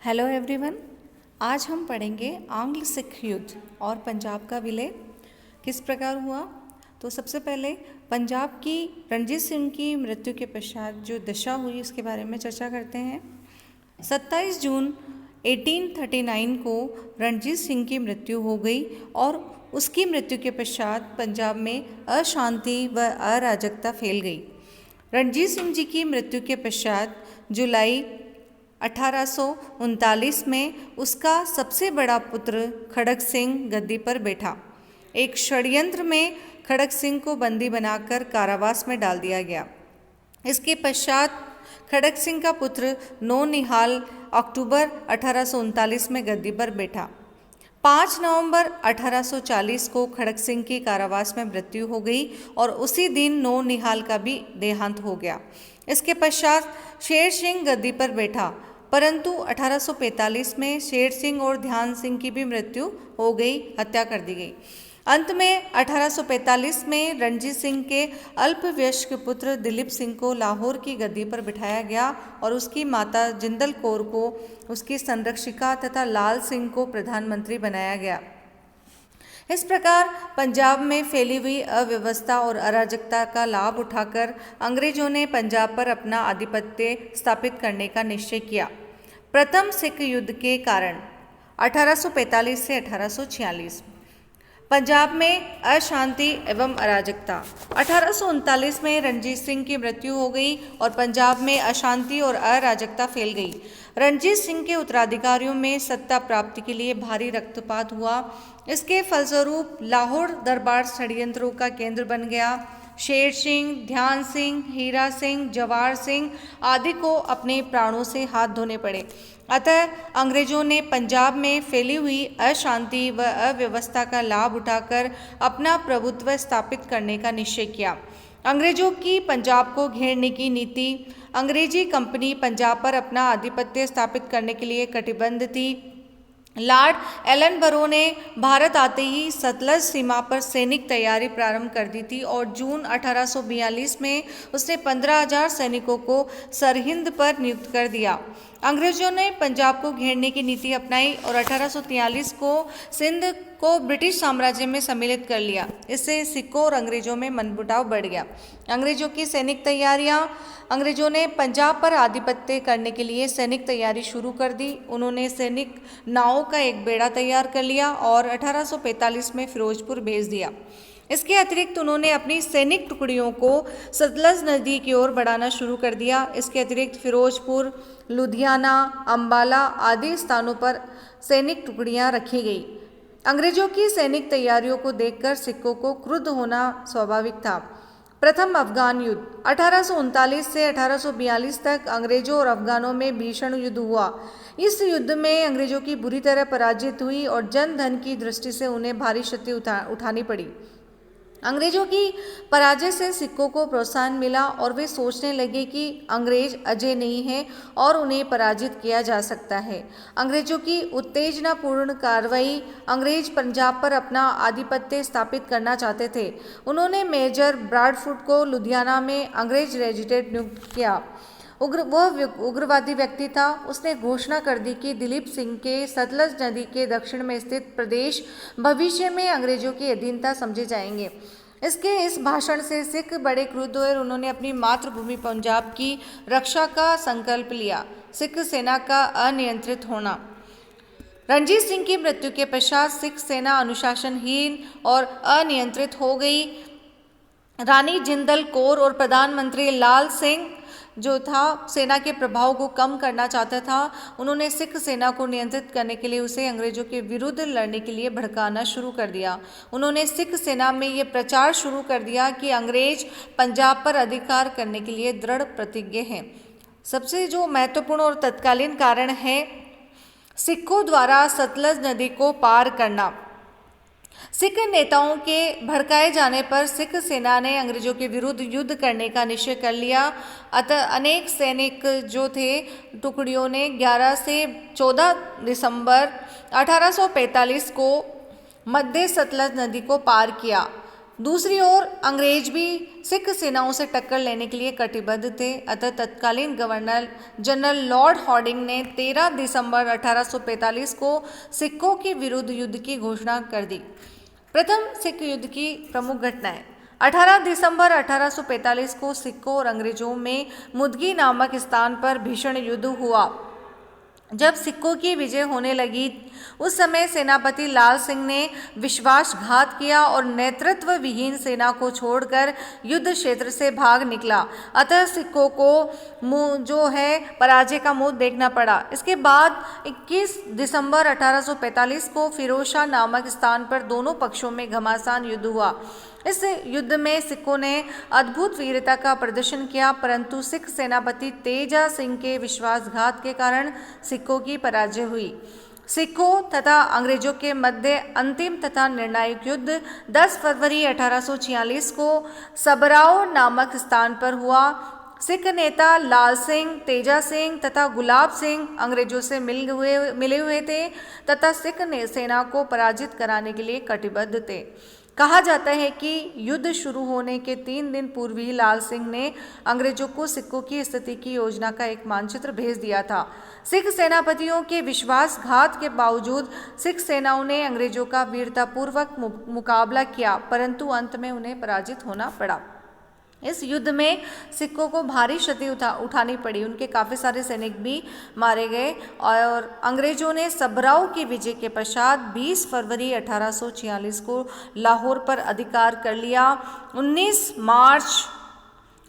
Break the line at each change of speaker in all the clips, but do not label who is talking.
Hello everyone. आज हम पढ़ेंगे आंग्ल सिख युद्ध और पंजाब का विलय किस प्रकार हुआ। तो सबसे पहले पंजाब की रणजीत सिंह की मृत्यु के पश्चात जो दशा हुई उसके बारे में चर्चा करते हैं। 27 जून 1839 को रणजीत सिंह की मृत्यु हो गई और उसकी मृत्यु के पश्चात पंजाब में अशांति व अराजकता फैल गई। रणजीत सिंह जी की मृत्यु के पश्चात जुलाई 1839 में उसका सबसे बड़ा पुत्र खड़ग सिंह गद्दी पर बैठा। एक षड्यंत्र में खड़ग सिंह को बंदी बनाकर कारावास में डाल दिया गया। इसके पश्चात खड़ग सिंह का पुत्र नौनिहाल अक्टूबर 1839 में गद्दी पर बैठा। 5 नवंबर 1840 को खड़ग सिंह की कारावास में मृत्यु हो गई और उसी दिन नौनिहाल का भी देहांत हो गया। इसके पश्चात शेर सिंह गद्दी पर बैठा, परंतु 1845 में शेर सिंह और ध्यान सिंह की भी मृत्यु हो गई, हत्या कर दी गई। अंत में 1845 में रणजीत सिंह के अल्पवयस्क पुत्र दिलीप सिंह को लाहौर की गद्दी पर बिठाया गया और उसकी माता जिंदल कौर को उसकी संरक्षिका तथा लाल सिंह को प्रधानमंत्री बनाया गया। इस प्रकार पंजाब में फैली हुई अव्यवस्था और अराजकता का लाभ उठाकर अंग्रेजों ने पंजाब पर अपना आधिपत्य स्थापित करने का निश्चय किया। प्रथम सिख युद्ध के कारण 1845 से 1846 पंजाब में अशांति एवं अराजकता। 1839 में रणजीत सिंह की मृत्यु हो गई और पंजाब में अशांति और अराजकता फैल गई। रणजीत सिंह के उत्तराधिकारियों में सत्ता प्राप्ति के लिए भारी रक्तपात हुआ। इसके फलस्वरूप लाहौर दरबार षड्यंत्रों का केंद्र बन गया। शेर सिंह, ध्यान सिंह, हीरा सिंह, जवाहर सिंह आदि को अपने प्राणों से हाथ धोने पड़े। अतः अंग्रेजों ने पंजाब में फैली हुई अशांति व अव्यवस्था का लाभ उठाकर अपना प्रभुत्व स्थापित करने का निश्चय किया। अंग्रेजों की पंजाब को घेरने की नीति, अंग्रेजी कंपनी पंजाब पर अपना आधिपत्य स्थापित करने के लिए कटिबद्ध थी। लॉर्ड एलनबरो ने भारत आते ही सतलज सीमा पर सैनिक तैयारी प्रारंभ कर दी थी और जून 1842 में उसने 15,000 सैनिकों को सरहिंद पर नियुक्त कर दिया। अंग्रेजों ने पंजाब को घेरने की नीति अपनाई और 1843 को सिंध को ब्रिटिश साम्राज्य में सम्मिलित कर लिया। इससे सिखों और अंग्रेजों में मनमुटाव बढ़ गया। अंग्रेजों की सैनिक तैयारियां। अंग्रेजों ने पंजाब पर आधिपत्य करने के लिए सैनिक तैयारी शुरू कर दी। उन्होंने सैनिक नावों का एक बेड़ा तैयार कर लिया और 1845 में फिरोजपुर भेज दिया। इसके अतिरिक्त उन्होंने अपनी सैनिक टुकड़ियों को सतलज नदी की ओर बढ़ाना शुरू कर दिया। इसके अतिरिक्त फिरोजपुर, लुधियाना, अंबाला आदि स्थानों पर सैनिक टुकड़ियां रखी गई। अंग्रेजों की सैनिक तैयारियों को देखकर सिखों को क्रुद्ध होना स्वाभाविक था। प्रथम अफगान युद्ध 1839 से 1842 तक अंग्रेजों और अफगानों में भीषण युद्ध हुआ। इस युद्ध में अंग्रेजों की बुरी तरह पराजित हुई और जन धन की दृष्टि से उन्हें भारी क्षति उठानी पड़ी। अंग्रेजों की पराजय से सिखों को प्रोत्साहन मिला और वे सोचने लगे कि अंग्रेज अजय नहीं हैं और उन्हें पराजित किया जा सकता है। अंग्रेजों की उत्तेजनापूर्ण कार्रवाई। अंग्रेज पंजाब पर अपना आधिपत्य स्थापित करना चाहते थे। उन्होंने मेजर ब्रॉडफुट को लुधियाना में अंग्रेज रेजिडेंट नियुक्त किया। वह उग्रवादी व्यक्ति था। उसने घोषणा कर दी कि दिलीप सिंह के सतलज नदी के दक्षिण में स्थित प्रदेश भविष्य में अंग्रेजों की अधीनता समझे जाएंगे। इस भाषण से सिख बड़े क्रुद्ध हुए और उन्होंने अपनी मातृभूमि पंजाब की रक्षा का संकल्प लिया। सिख सेना का अनियंत्रित होना। रणजीत सिंह की मृत्यु के पश्चात सिख सेना अनुशासनहीन और अनियंत्रित हो गई। रानी जिंदल कौर और प्रधानमंत्री लाल सिंह जो था सेना के प्रभाव को कम करना चाहता था। उन्होंने सिख सेना को नियंत्रित करने के लिए उसे अंग्रेजों के विरुद्ध लड़ने के लिए भड़काना शुरू कर दिया। उन्होंने सिख सेना में ये प्रचार शुरू कर दिया कि अंग्रेज पंजाब पर अधिकार करने के लिए दृढ़ प्रतिज्ञ हैं। सबसे जो महत्वपूर्ण और तत्कालीन कारण है सिखों द्वारा सतलज नदी को पार करना। सिख नेताओं के भड़काए जाने पर सिख सेना ने अंग्रेजों के विरुद्ध युद्ध करने का निश्चय कर लिया। अतः अनेक सैनिक जो थे टुकड़ियों ने 11 से 14 दिसंबर 1845 को मध्य सतलज नदी को पार किया। दूसरी ओर अंग्रेज भी सिख सेनाओं से टक्कर लेने के लिए कटिबद्ध थे। अतः तत्कालीन गवर्नर जनरल लॉर्ड हॉर्डिंग ने 13 दिसंबर 1845 को सिखों के विरुद्ध युद्ध की घोषणा कर दी। प्रथम सिख युद्ध की प्रमुख घटनाएं। 18 दिसंबर 1845 को सिखों और अंग्रेजों में मुदगी नामक स्थान पर भीषण युद्ध हुआ। जब सिखों की विजय होने लगी उस समय सेनापति लाल सिंह ने विश्वासघात किया और नेतृत्व विहीन सेना को छोड़कर युद्ध क्षेत्र से भाग निकला। अतः सिखों को जो है पराजय का मुंह देखना पड़ा। इसके बाद 21 दिसंबर 1845 को फिरोजशाह नामक स्थान पर दोनों पक्षों में घमासान युद्ध हुआ। इस युद्ध में सिखों ने अद्भुत वीरता का प्रदर्शन किया, परंतु सिख सेनापति तेजा सिंह के विश्वासघात के कारण सिखों की पराजय हुई। सिखों तथा अंग्रेजों के मध्य अंतिम तथा निर्णायक युद्ध 10 फरवरी 1846 को सबराव नामक स्थान पर हुआ। सिख नेता लाल सिंह, तेजा सिंह तथा गुलाब सिंह अंग्रेजों से मिले हुए थे तथा सिख सेना को पराजित कराने के लिए कटिबद्ध थे। कहा जाता है कि युद्ध शुरू होने के 3 दिन पूर्व ही लाल सिंह ने अंग्रेजों को सिखों की स्थिति की योजना का एक मानचित्र भेज दिया था। सिख सेनापतियों के विश्वासघात के बावजूद सिख सेनाओं ने अंग्रेजों का वीरतापूर्वक मुकाबला किया, परंतु अंत में उन्हें पराजित होना पड़ा। इस युद्ध में सिखों को भारी क्षति उठानी पड़ी। उनके काफ़ी सारे सैनिक भी मारे गए और अंग्रेजों ने सबराव की विजय के पश्चात 20 फरवरी 1846 को लाहौर पर अधिकार कर लिया। 9 मार्च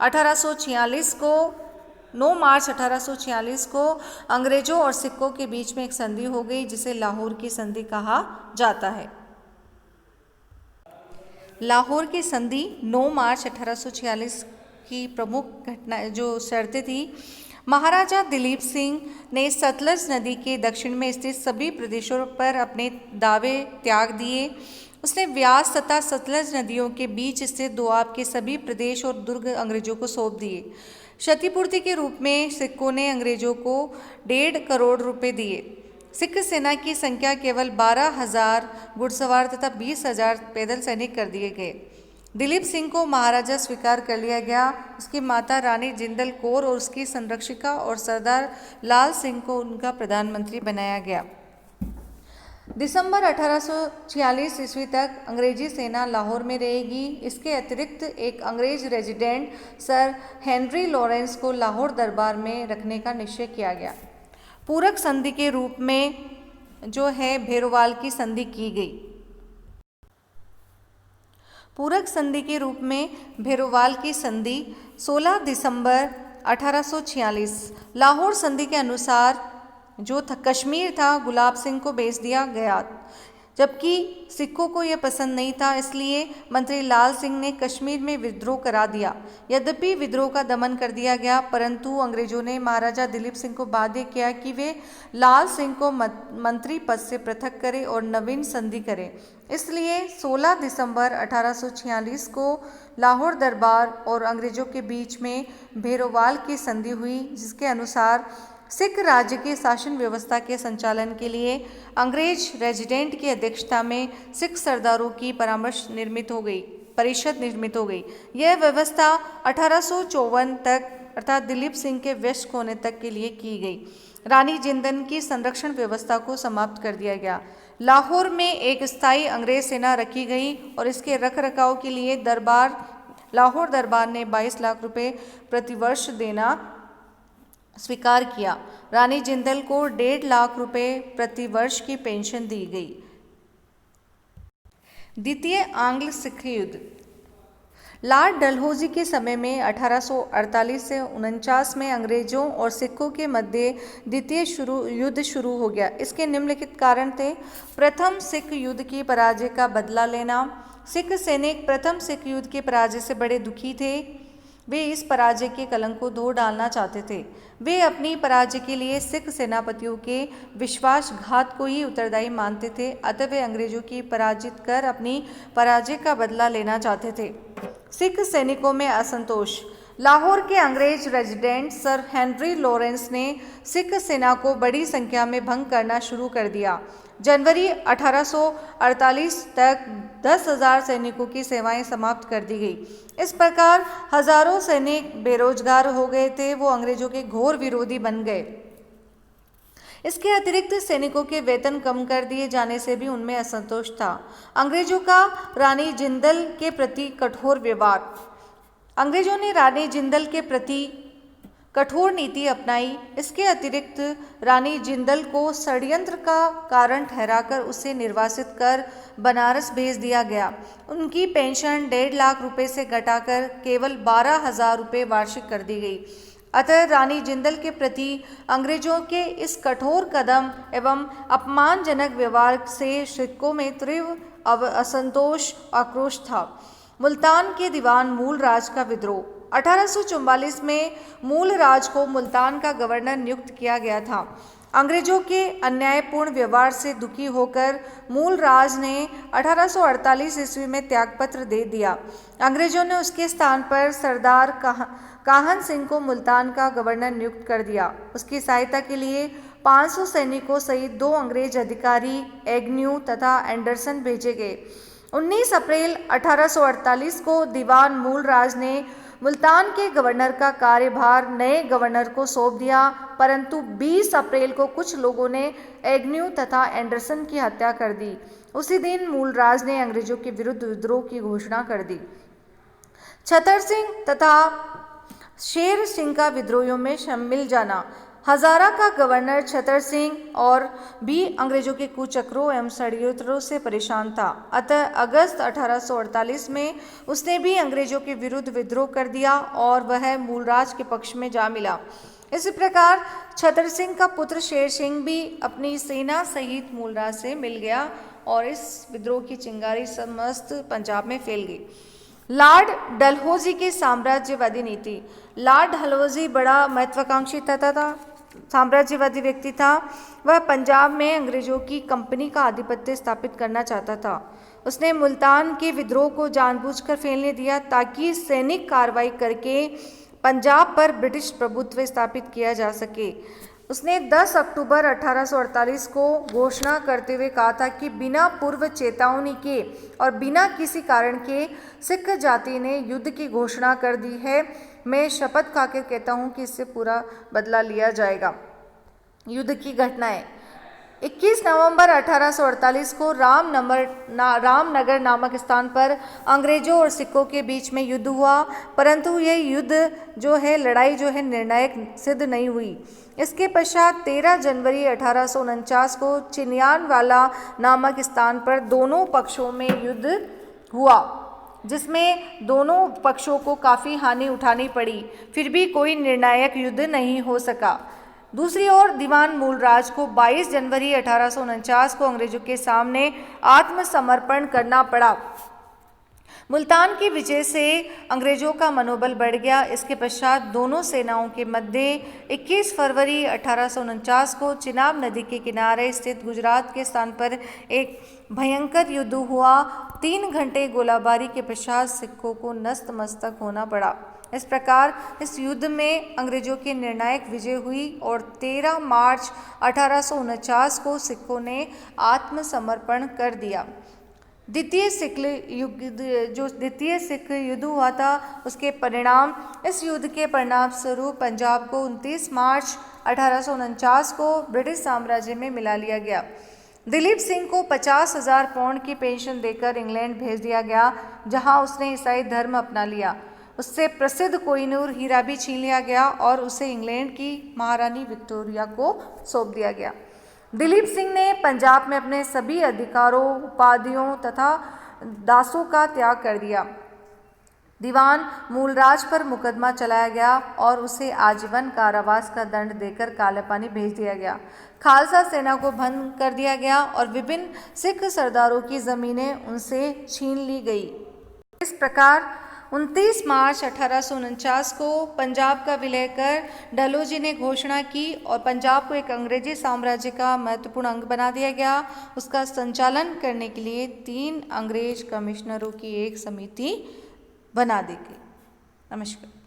1846 को अंग्रेजों और सिखों के बीच में एक संधि हो गई, जिसे लाहौर की संधि कहा जाता है। लाहौर की संधि 9 मार्च 1846 की प्रमुख घटना जो शर्तें थी, महाराजा दिलीप सिंह ने सतलज नदी के दक्षिण में स्थित सभी प्रदेशों पर अपने दावे त्याग दिए। उसने व्यास तथा सतलज नदियों के बीच स्थित दोआब के सभी प्रदेश और दुर्ग अंग्रेजों को सौंप दिए। क्षतिपूर्ति के रूप में सिखों ने अंग्रेजों को 1.5 करोड़ रुपए दिए। सिख सेना की संख्या केवल 12,000 घुड़सवार तथा 20,000 पैदल सैनिक कर दिए गए। दिलीप सिंह को महाराजा स्वीकार कर लिया गया। उसकी माता रानी जिंदल कौर और उसकी संरक्षिका और सरदार लाल सिंह को उनका प्रधानमंत्री बनाया गया। दिसंबर 1846 ईस्वी तक अंग्रेजी सेना लाहौर में रहेगी। इसके अतिरिक्त एक अंग्रेज रेजिडेंट सर हेनरी लॉरेंस को लाहौर दरबार में रखने का निश्चय किया गया। पूरक संधि के रूप में जो है भेरोवाल की संधि की गई। पूरक संधि के रूप में भेरोवाल की संधि 16 दिसंबर 1846। लाहौर संधि के अनुसार जो कश्मीर था गुलाब सिंह को बेच दिया गया, जबकि सिखों को यह पसंद नहीं था, इसलिए मंत्री लाल सिंह ने कश्मीर में विद्रोह करा दिया। यद्यपि विद्रोह का दमन कर दिया गया, परंतु अंग्रेजों ने महाराजा दिलीप सिंह को बाध्य किया कि वे लाल सिंह को मंत्री पद से पृथक करें और नवीन संधि करें। इसलिए 16 दिसंबर 1846 को लाहौर दरबार और अंग्रेजों के बीच में भेरोवाल की संधि हुई, जिसके अनुसार सिख राज्य की शासन व्यवस्था के संचालन के लिए अंग्रेज रेजिडेंट की अध्यक्षता में सिख सरदारों की परिषद निर्मित हो गई। यह व्यवस्था 1854 तक अर्थात दिलीप सिंह के वयस्क होने तक के लिए की गई। रानी जिंदन की संरक्षण व्यवस्था को समाप्त कर दिया गया। लाहौर में एक स्थायी अंग्रेज सेना रखी गई और इसके रखरखाव के लिए लाहौर दरबार ने 22 लाख रुपए प्रतिवर्ष देना स्वीकार किया। रानी जिंदल को 1.5 लाख रुपए प्रतिवर्ष की पेंशन दी गई। द्वितीय आंग्ल सिख युद्ध। लॉर्ड डलहौजी के समय में 1848 से 49 में अंग्रेजों और सिखों के मध्य द्वितीय युद्ध शुरू हो गया। इसके निम्नलिखित कारण थे। प्रथम सिख युद्ध की पराजय का बदला लेना। सिख सैनिक प्रथम सिख युद्ध के पराजय से बड़े दुखी थे। वे इस पराजय के कलंक को धो डालना चाहते थे। वे अपनी पराजय के लिए सिख सेनापतियों के विश्वासघात को ही उत्तरदायी मानते थे। अतः वे अंग्रेजों की पराजित कर अपनी पराजय का बदला लेना चाहते थे। सिख सैनिकों में असंतोष। लाहौर के अंग्रेज रेजिडेंट सर हेनरी लॉरेंस ने सिख सेना को बड़ी संख्या में भंग करना शुरू कर दिया। जनवरी 1848 तक 10,000 सैनिकों की सेवाएं समाप्त कर दी गई। इस प्रकार हजारों सैनिक बेरोजगार हो गए थे, वो अंग्रेजों के घोर विरोधी बन गए। इसके अतिरिक्त सैनिकों के वेतन कम कर दिए जाने से भी उनमें असंतोष था। अंग्रेजों का रानी जिंदल के प्रति कठोर व्यवहार। अंग्रेजों ने रानी जिंदल के प्रति कठोर नीति अपनाई। इसके अतिरिक्त रानी जिंदल को षड्यंत्र का कारण ठहराकर उसे निर्वासित कर बनारस भेज दिया गया। उनकी पेंशन 1.5 लाख रुपए से घटाकर केवल 12,000 रुपये वार्षिक कर दी गई। अतः रानी जिंदल के प्रति अंग्रेजों के इस कठोर कदम एवं अपमानजनक व्यवहार से सिखों में तीव्र असंतोष आक्रोश था। मुल्तान के दीवान मूलराज का विद्रोह। 1844 में मूलराज को मुल्तान का गवर्नर नियुक्त किया गया था। अंग्रेजों के अन्यायपूर्ण व्यवहार से दुखी होकर मूलराज ने 1848 ईस्वी में त्यागपत्र दे दिया। अंग्रेजों ने उसके स्थान पर सरदार काहन सिंह को मुल्तान का गवर्नर नियुक्त कर दिया। उसकी सहायता के लिए 500 सैनिकों सहित 2 अंग्रेज अधिकारी एग्न्यू तथा एंडरसन भेजे गए। 19 अप्रैल 1848 को दीवान मूलराज ने मुल्तान के गवर्नर का कार्यभार नए गवर्नर को सौंप दिया, परंतु 20 अप्रैल को कुछ लोगों ने एग्न्यू तथा एंडरसन की हत्या कर दी। उसी दिन मूलराज ने अंग्रेजों के विरुद्ध विद्रोह की घोषणा कर दी। छतर सिंह तथा शेर सिंह का विद्रोहियों में शामिल जाना। हजारा का गवर्नर छतर सिंह और भी अंग्रेजों के कुचक्रों एवं षड्यंत्रों से परेशान था। अतः अगस्त 1848 में उसने भी अंग्रेजों के विरुद्ध विद्रोह कर दिया और वह मूलराज के पक्ष में जा मिला। इसी प्रकार छतर सिंह का पुत्र शेर सिंह भी अपनी सेना सहित मूलराज से मिल गया और इस विद्रोह की चिंगारी समस्त पंजाब में फैल गई। लॉर्ड डलहौजी की साम्राज्यवादी नीति। लॉर्ड डलहौजी बड़ा महत्वाकांक्षी था साम्राज्यवादी व्यक्ति था। वह पंजाब में अंग्रेजों की कंपनी का आधिपत्य स्थापित करना चाहता था। उसने मुल्तान के विद्रोह को जानबूझकर फैलने दिया ताकि सैनिक कार्रवाई करके पंजाब पर ब्रिटिश प्रभुत्व स्थापित किया जा सके। उसने 10 अक्टूबर 1848 को घोषणा करते हुए कहा था कि बिना पूर्व चेतावनी के और बिना किसी कारण के सिख जाति ने युद्ध की घोषणा कर दी है। मैं शपथ खाकर कहता हूं कि इससे पूरा बदला लिया जाएगा। युद्ध की घटनाएं। 21 नवंबर 1848 को रामनगर नामक स्थान पर अंग्रेजों और सिखों के बीच में युद्ध हुआ, परंतु यह युद्ध लड़ाई निर्णायक सिद्ध नहीं हुई। इसके पश्चात 13 जनवरी 1849 को चिनियानवाला नामक स्थान पर दोनों पक्षों में युद्ध हुआ, जिसमें दोनों पक्षों को काफ़ी हानि उठानी पड़ी। फिर भी कोई निर्णायक युद्ध नहीं हो सका। दूसरी ओर दीवान मूलराज को 22 जनवरी 1849 को अंग्रेजों के सामने आत्मसमर्पण करना पड़ा। मुल्तान की विजय से अंग्रेजों का मनोबल बढ़ गया। इसके पश्चात दोनों सेनाओं के मध्य 21 फरवरी 1849 को चिनाब नदी के किनारे स्थित गुजरात के स्थान पर एक भयंकर युद्ध हुआ। 3 घंटे गोलाबारी के पश्चात सिखों को नस्त मस्तक होना पड़ा। इस प्रकार इस युद्ध में अंग्रेजों की निर्णायक विजय हुई और 13 मार्च 1849 को सिखों ने आत्मसमर्पण कर दिया। द्वितीय सिख युद्ध हुआ था, उसके परिणाम इस युद्ध के परिणाम स्वरूप पंजाब को 29 मार्च 1849 को ब्रिटिश साम्राज्य में मिला लिया गया। दिलीप सिंह को 50,000 पाउंड की पेंशन देकर इंग्लैंड भेज दिया गया, जहां उसने ईसाई धर्म अपना लिया। उससे प्रसिद्ध कोहिनूर हीरा भी छीन लिया गया और उसे इंग्लैंड की महारानी विक्टोरिया को सौंप दिया गया। दिलीप सिंह ने पंजाब में अपने सभी अधिकारों, उपाधियों तथा दासों का त्याग कर दिया। दीवान मूलराज पर मुकदमा चलाया गया और उसे आजीवन कारावास का दंड देकर काले पानी भेज दिया गया। खालसा सेना को भंग कर दिया गया और विभिन्न सिख सरदारों की जमीनें उनसे छीन ली गई। इस प्रकार 29 मार्च 1849 को पंजाब का विलय कर डलहौजी ने घोषणा की और पंजाब को एक अंग्रेजी साम्राज्य का महत्वपूर्ण अंग बना दिया गया। उसका संचालन करने के लिए 3 अंग्रेज कमिश्नरों की एक समिति बना दी गई। नमस्कार।